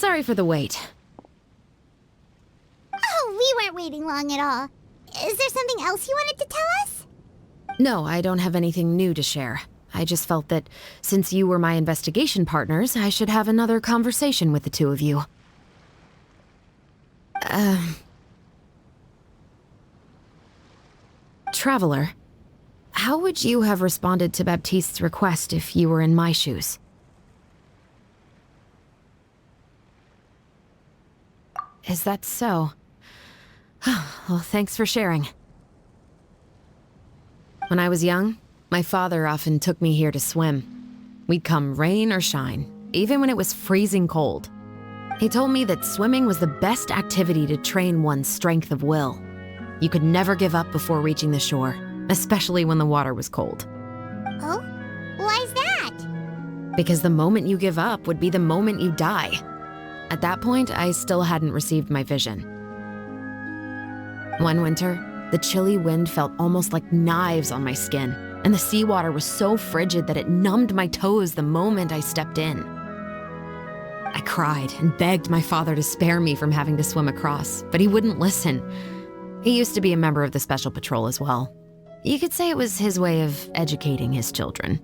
Sorry for the wait. Oh, we weren't waiting long at all. Is there something else you wanted to tell us? No, I don't have anything new to share. I just felt that since you were my investigation partners, I should have another conversation with the two of you. Traveler, how would you have responded to Baptiste's request if you were in my shoes? Is that so? Well, thanks for sharing. When I was young, my father often took me here to swim. We'd come rain or shine, even when it was freezing cold. He told me that swimming was the best activity to train one's strength of will. You could never give up before reaching the shore, especially when the water was cold. Oh? Why's that? Because the moment you give up would be the moment you die. At that point, I still hadn't received my vision. One winter, the chilly wind felt almost like knives on my skin, and the seawater was so frigid that it numbed my toes the moment I stepped in. I cried and begged my father to spare me from having to swim across, but he wouldn't listen. He used to be a member of the Special Patrol as well. You could say it was his way of educating his children.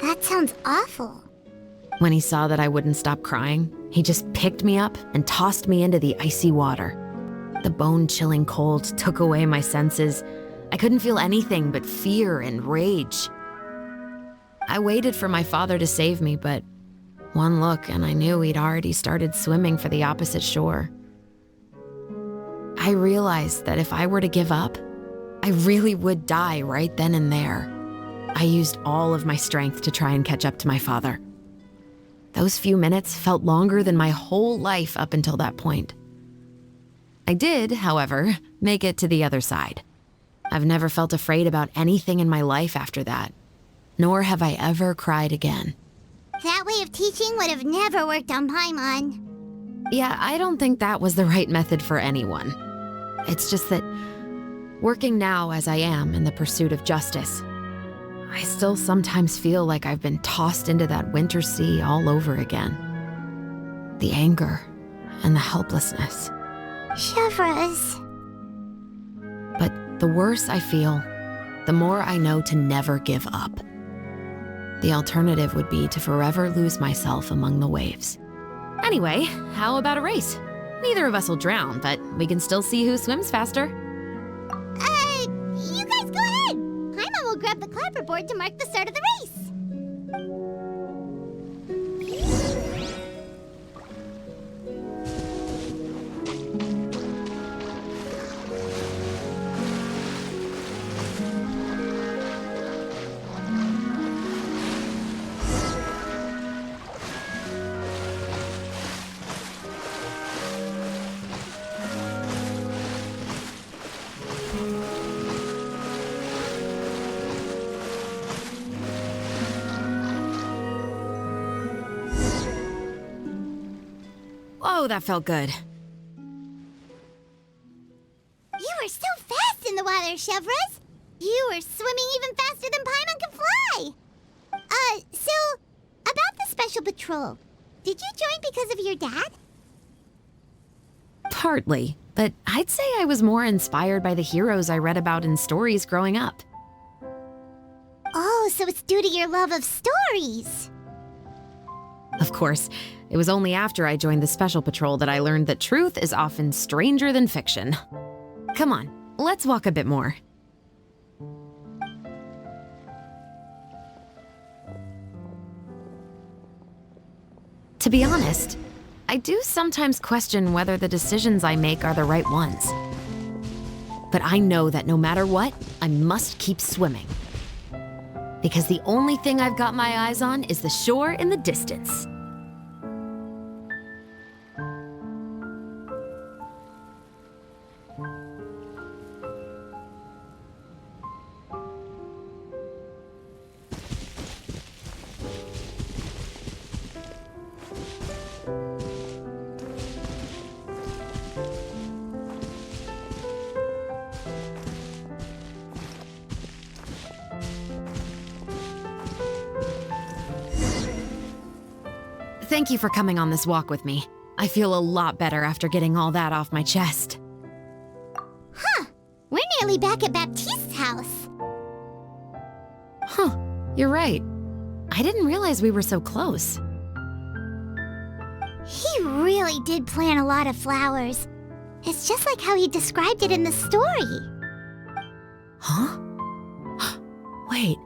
That sounds awful. When he saw that I wouldn't stop crying, he just picked me up and tossed me into the icy water. The bone-chilling cold took away my senses. I couldn't feel anything but fear and rage. I waited for my father to save me, but one look and I knew he'd already started swimming for the opposite shore. I realized that if I were to give up, I really would die right then and there. I used all of my strength to try and catch up to my father. Those few minutes felt longer than my whole life up until that point. I did, however, make it to the other side. I've never felt afraid about anything in my life after that, nor have I ever cried again. That way of teaching would have never worked on Paimon. Yeah, I don't think that was the right method for anyone. It's just that, working now as I am in the pursuit of justice, I still sometimes feel like I've been tossed into that winter sea all over again. The anger and the helplessness. Chevreuse. But the worse I feel, the more I know to never give up. The alternative would be to forever lose myself among the waves. Anyway, how about a race? Neither of us will drown, but we can still see who swims faster. You guys go ahead. Paimon will grab the clapperboard to mark the start of the race. Oh, that felt good. You were so fast in the water, Chevreuse. You were swimming even faster than Paimon can fly. So, about the Special Patrol, did you join because of your dad? Partly, but I'd say I was more inspired by the heroes I read about in stories growing up. Oh, so it's due to your love of stories. Of course, it was only after I joined the Special Patrol that I learned that truth is often stranger than fiction. Come on, let's walk a bit more. To be honest, I do sometimes question whether the decisions I make are the right ones. But I know that no matter what, I must keep swimming. Because the only thing I've got my eyes on is the shore in the distance. Thank you for coming on this walk with me. I feel a lot better after getting all that off my chest. Huh. We're nearly back at Baptiste's house. Huh, you're right. I didn't realize we were so close. He really did plant a lot of flowers. It's just like how he described it in the story. Huh? Wait.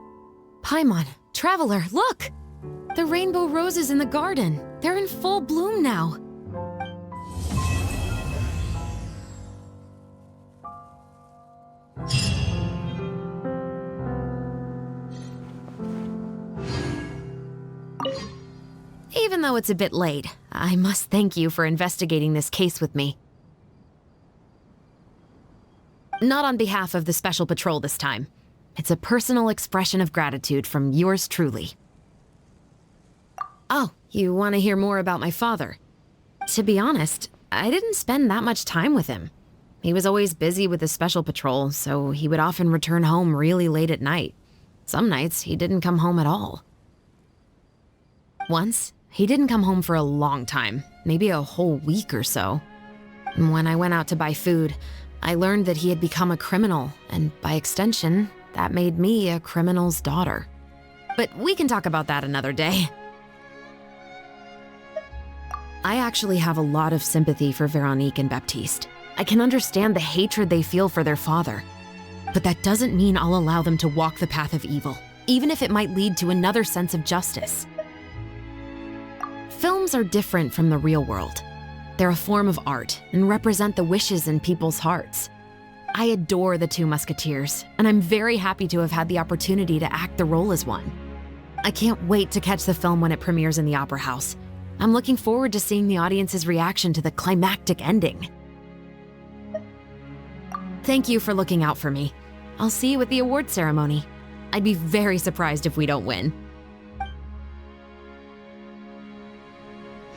Paimon, Traveler, look! The rainbow roses in the garden. They're in full bloom now. Even though it's a bit late, I must thank you for investigating this case with me. Not on behalf of the Special Patrol this time. It's a personal expression of gratitude from yours truly. Oh, you want to hear more about my father? To be honest, I didn't spend that much time with him. He was always busy with the Special Patrol, so he would often return home really late at night. Some nights, he didn't come home at all. Once, he didn't come home for a long time, maybe a whole week or so. When I went out to buy food, I learned that he had become a criminal, and by extension, that made me a criminal's daughter. But we can talk about that another day. I actually have a lot of sympathy for Veronique and Baptiste. I can understand the hatred they feel for their father. But that doesn't mean I'll allow them to walk the path of evil, even if it might lead to another sense of justice. Films are different from the real world. They're a form of art and represent the wishes in people's hearts. I adore the two Musketeers, and I'm very happy to have had the opportunity to act the role as one. I can't wait to catch the film when it premieres in the Opera House. I'm looking forward to seeing the audience's reaction to the climactic ending. Thank you for looking out for me. I'll see you at the award ceremony. I'd be very surprised if we don't win.